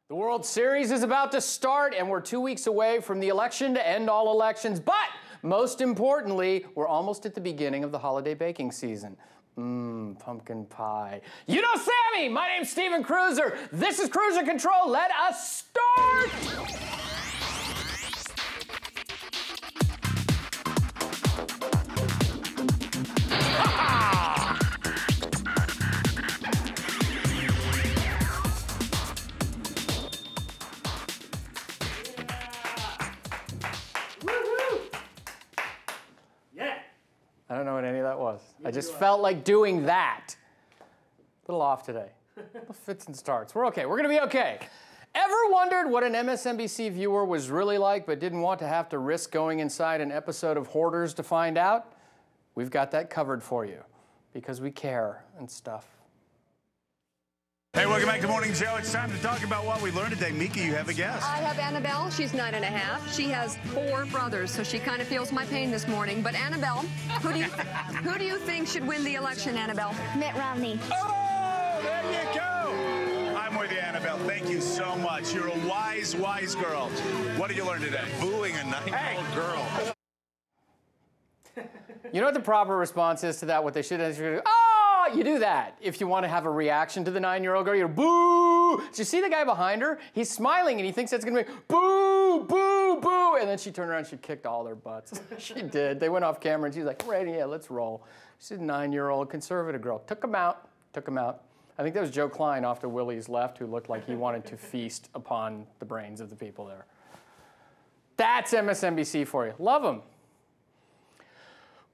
The World Series is about to start, and we're 2 weeks away from the election to end all elections. But most importantly, we're almost at the beginning of the holiday baking season. Pumpkin pie. You know Sammy! My name's Steven Kruiser. This is Kruiser Control. Let us start! I don't know what any of that was. I just felt like doing that. A little off today. Little fits and starts. We're okay. We're going to be okay. Ever wondered what an MSNBC viewer was really like but didn't want to have to risk going inside an episode of Hoarders to find out? We've got that covered for you because we care and stuff. Hey, welcome back to Morning Joe. It's time to talk about what we learned today. Mika, you have a guest. I have Annabelle. She's 9.5. She has 4 brothers, so she kind of feels my pain this morning. But Annabelle, who do you think should win the election, Annabelle? Mitt Romney. Oh, there you go. I'm with you, Annabelle. Thank you so much. You're a wise, wise girl. What did you learn today? Booing a 9-year-old girl. You know what the proper response is to that? What they should do? You do that if you want to have a reaction to the 9-year-old girl. You're boo! Did you see the guy behind her? He's smiling and he thinks that's going to be boo, boo, boo. And then she turned around and she kicked all their butts. She did. They went off camera and she's like, right, yeah, let's roll. She's a 9-year-old conservative girl. Took him out. Took him out. I think that was Joe Klein off to Willie's left who looked like he wanted to feast upon the brains of the people there. That's MSNBC for you. Love them.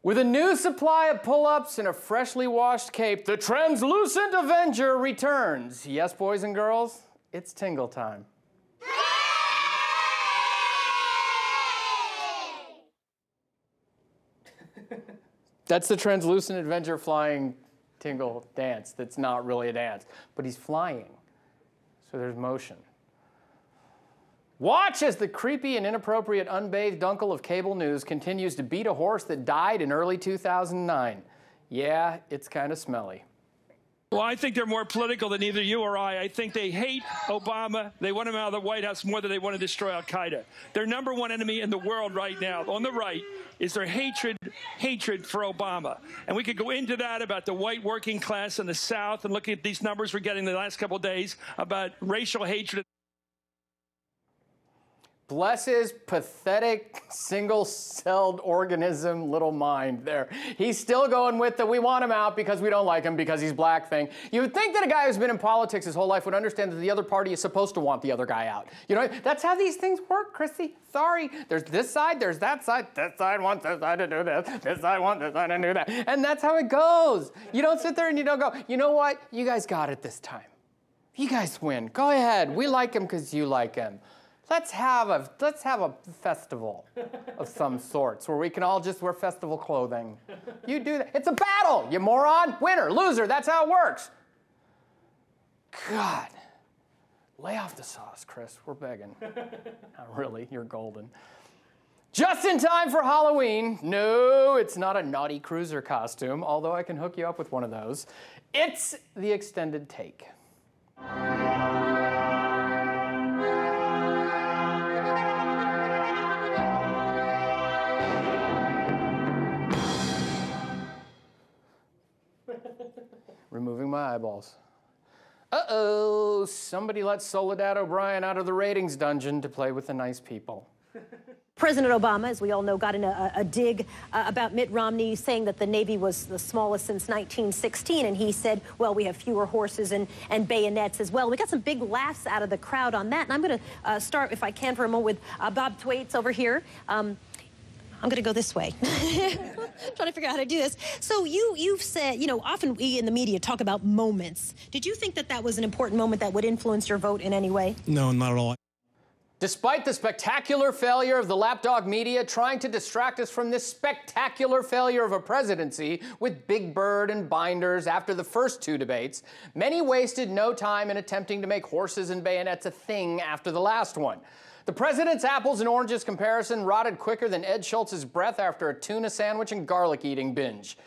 With a new supply of pull-ups and a freshly washed cape, the translucent Avenger returns. Yes, boys and girls, it's tingle time. That's the translucent Avenger flying tingle dance. That's not really a dance, but he's flying, so there's motion. Watch as the creepy and inappropriate unbathed uncle of cable news continues to beat a horse that died in early 2009. Yeah, it's kind of smelly. Well, I think they're more political than either you or I. I think they hate Obama. They want him out of the White House more than they want to destroy al-Qaeda. Their number one enemy in the world right now, on the right, is their hatred for Obama. And we could go into that about the white working class in the South and look at these numbers we're getting the last couple of days about racial hatred. Bless his pathetic, single-celled organism little mind there. He's still going with the we want him out because we don't like him because he's black thing. You would think that a guy who's been in politics his whole life would understand that the other party is supposed to want the other guy out. You know, that's how these things work, Chrissy. Sorry. There's this side, there's that side. This side wants this side to do this. This side wants this side to do that. And that's how it goes. You don't sit there and you don't go, you know what? You guys got it this time. You guys win. Go ahead. We like him because you like him. Let's have a festival of some sorts where we can all just wear festival clothing. You do that. It's a battle, you moron. Winner, loser, that's how it works. God. Lay off the sauce, Chris. We're begging. Not really, you're golden. Just in time for Halloween. No, it's not a naughty cruiser costume, although I can hook you up with one of those. It's the extended take. Removing my eyeballs. Uh-oh, somebody let Soledad O'Brien out of the ratings dungeon to play with the nice people. President Obama, as we all know, got in a dig about Mitt Romney saying that the Navy was the smallest since 1916, and he said, well, we have fewer horses and bayonets as well. We got some big laughs out of the crowd on that, and I'm going to start, if I can, for a moment with Bob Thwaites over here. I'm going to go this way. I'm trying to figure out how to do this. So you've said, you know, often we in the media talk about moments. Did you think that that was an important moment that would influence your vote in any way? No, not at all. Despite the spectacular failure of the lapdog media trying to distract us from this spectacular failure of a presidency with Big Bird and binders after the first 2 debates, many wasted no time in attempting to make horses and bayonets a thing after the last one. The president's apples and oranges comparison rotted quicker than Ed Schultz's breath after a tuna sandwich and garlic eating binge.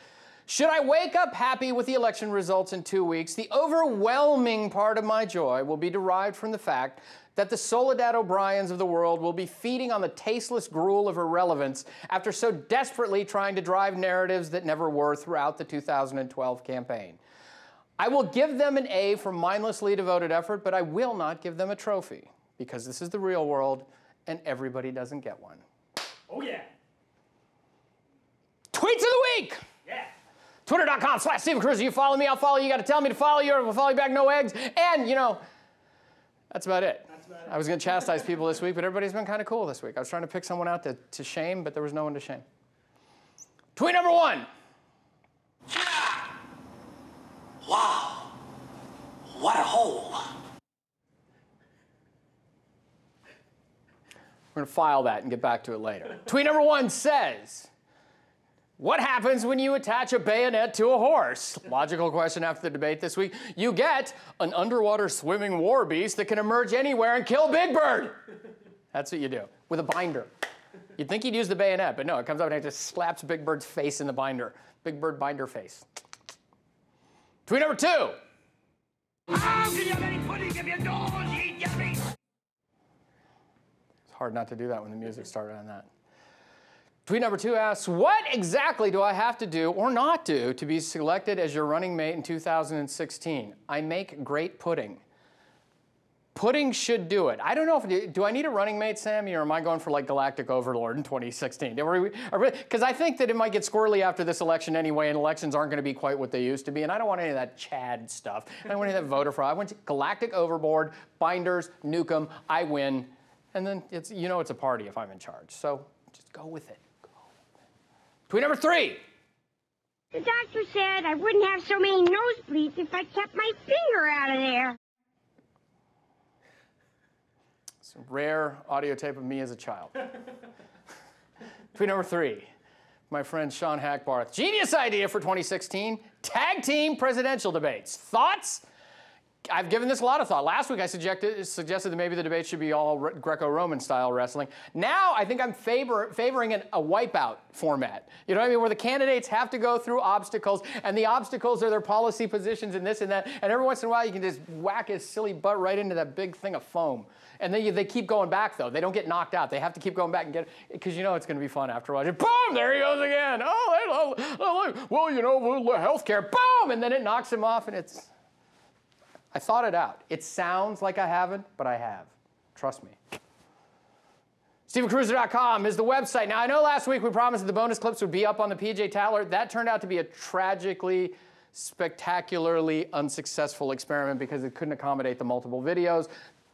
Should I wake up happy with the election results in 2 weeks, the overwhelming part of my joy will be derived from the fact that the Soledad O'Briens of the world will be feeding on the tasteless gruel of irrelevance after so desperately trying to drive narratives that never were throughout the 2012 campaign. I will give them an A for mindlessly devoted effort, but I will not give them a trophy, because this is the real world and everybody doesn't get one. Oh, yeah. Tweets of the week! Yeah. Twitter.com/Steven Kruiser. You follow me, I'll follow you. You got to tell me to follow you, or we'll follow you back, no eggs. And, you know, that's about it. I was going to chastise people this week, but everybody's been kind of cool this week. I was trying to pick someone out to shame, but there was no one to shame. Tweet number 1. Yeah. Wow. What a hole. We're going to file that and get back to it later. Tweet number 1 says, what happens when you attach a bayonet to a horse? Logical question after the debate this week. You get an underwater swimming war beast that can emerge anywhere and kill Big Bird. That's what you do, with a binder. You'd think you'd use the bayonet, but no, it comes up and it just slaps Big Bird's face in the binder. Big Bird binder face. Tweet number 2. How can you make pudding if you don't eat your meat? It's hard not to do that when the music started on that. Tweet number 2 asks, what exactly do I have to do or not do to be selected as your running mate in 2016? I make great pudding. Pudding should do it. I don't know if, do I need a running mate, Sammy, or am I going for like Galactic Overlord in 2016? Because I think that it might get squirrely after this election anyway, and elections aren't going to be quite what they used to be, and I don't want any of that Chad stuff. I don't want any of that voter fraud. I want Galactic Overboard, binders, nuke 'em, I win, and then it's, you know, it's a party if I'm in charge. So just go with it. Tweet number 3. The doctor said I wouldn't have so many nosebleeds if I kept my finger out of there. Some rare audio tape of me as a child. Tweet number 3. My friend Sean Hackbarth. Genius idea for 2016. Tag team presidential debates. Thoughts? I've given this a lot of thought. Last week I suggested that maybe the debate should be all Greco-Roman style wrestling. Now I think I'm favoring a wipeout format. You know what I mean? Where the candidates have to go through obstacles, and the obstacles are their policy positions and this and that. And every once in a while you can just whack his silly butt right into that big thing of foam. And then they keep going back, though. They don't get knocked out. They have to keep going back and get it, because you know it's going to be fun after a while. Just, boom, there he goes again. Oh, well, you know, healthcare, boom, and then it knocks him off, and it's... I thought it out. It sounds like I haven't, but I have. Trust me. StevenKruiser.com is the website. Now, I know last week we promised that the bonus clips would be up on the PJ Taller. That turned out to be a tragically, spectacularly unsuccessful experiment because it couldn't accommodate the multiple videos.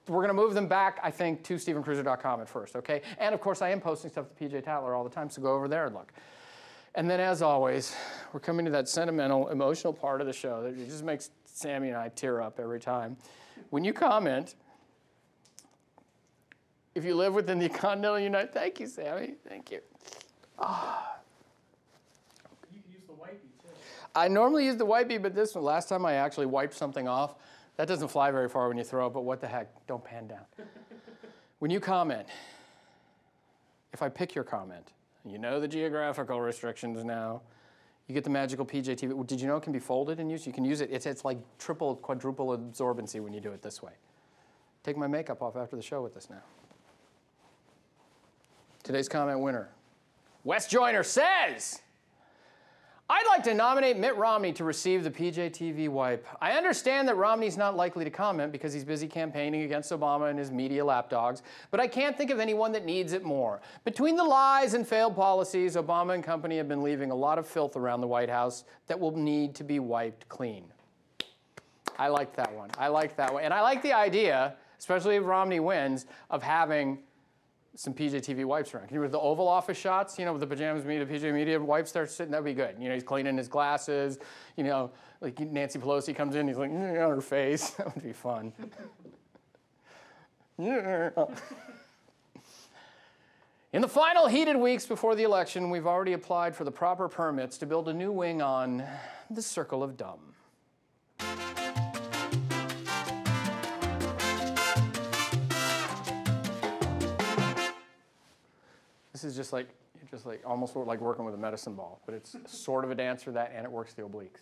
We're going to move them back, I think, to StevenKruiser.com at first, okay? And, of course, I am posting stuff to PJ Taller all the time, so go over there and look. And then, as always, we're coming to that sentimental, emotional part of the show that just makes Sammy and I tear up every time. When you comment, if you live within the Continental United... Thank you, Sammy. Thank you. Ah. You can use the wipey, too. I normally use the wipey, but this one, last time I actually wiped something off. That doesn't fly very far when you throw it, but what the heck? Don't pan down. When you comment, if I pick your comment, you know the geographical restrictions now, you get the magical PJTV. Did you know it can be folded and used? You can use it. It's like triple, quadruple absorbency when you do it this way. Take my makeup off after the show with this now. Today's comment winner. Wes Joyner says, I'd like to nominate Mitt Romney to receive the PJTV wipe. I understand that Romney's not likely to comment because he's busy campaigning against Obama and his media lapdogs, but I can't think of anyone that needs it more. Between the lies and failed policies, Obama and company have been leaving a lot of filth around the White House that will need to be wiped clean. I like that one. I like that one. And I like the idea, especially if Romney wins, of having some PJTV wipes around. Can you remember the Oval Office shots? You know, with the pajamas media, PJ media wipes there sitting, that'd be good. You know, he's cleaning his glasses. You know, like Nancy Pelosi comes in, he's like, on her face. That would be fun. In the final heated weeks before the election, we've already applied for the proper permits to build a new wing on the Circle of Dumb. This is just like, just like almost like working with a medicine ball, but it's sort of a dance for that, and it works the obliques.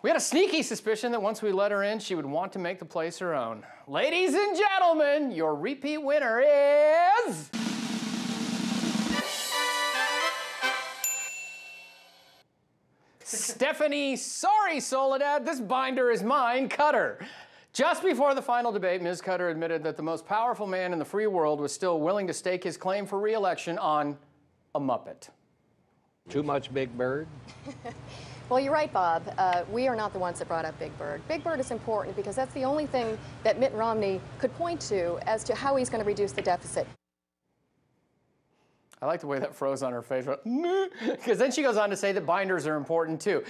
We had a sneaky suspicion that once we let her in, she would want to make the place her own. Ladies and gentlemen, your repeat winner is... Stephanie, sorry, Soledad, this binder is mine, Cutter. Just before the final debate, Ms. Cutter admitted that the most powerful man in the free world was still willing to stake his claim for re-election on a Muppet. Too much Big Bird? Well, you're right, Bob. We are not the ones that brought up Big Bird. Big Bird is important because that's the only thing that Mitt Romney could point to as to how he's going to reduce the deficit. I like the way that froze on her face, because then she goes on to say that binders are important too.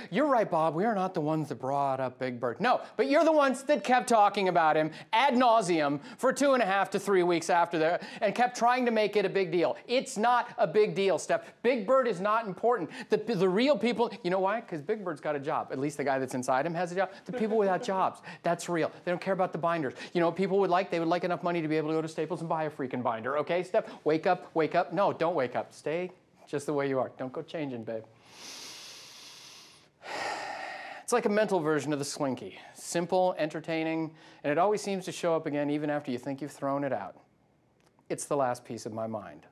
You're right, Bob, we are not the ones that brought up Big Bird. No, but you're the ones that kept talking about him ad nauseum for 2.5 to 3 weeks after that and kept trying to make it a big deal. It's not a big deal, Steph. Big Bird is not important. The real people, you know why? Because Big Bird's got a job. At least the guy that's inside him has a job. The people without jobs, that's real. They don't care about the binders. You know what people would like? They would like enough money to be able to go to Staples and buy a freaking binder. Okay, Steph? Wake up, wake up. No, don't wake up. Stay just the way you are. Don't go changing, babe. It's like a mental version of the Slinky. Simple, entertaining, and it always seems to show up again even after you think you've thrown it out. It's the last piece of my mind.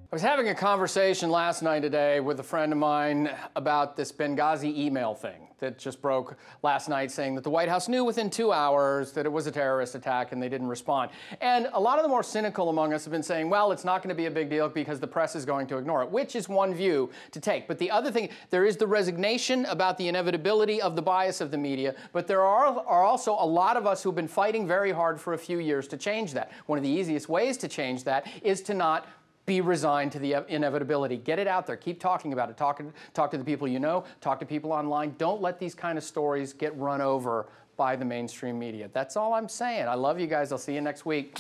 I was having a conversation last night today with a friend of mine about this Benghazi email thing that just broke last night, saying that the White House knew within 2 hours that it was a terrorist attack and they didn't respond. And a lot of the more cynical among us have been saying, well, it's not going to be a big deal because the press is going to ignore it, which is one view to take. But the other thing, there is the resignation about the inevitability of the bias of the media, but there are also a lot of us who've been fighting very hard for a few years to change that. One of the easiest ways to change that is to not be resigned to the inevitability. Get it out there. Keep talking about it. Talk to the people you know. Talk to people online. Don't let these kind of stories get run over by the mainstream media. That's all I'm saying. I love you guys. I'll see you next week.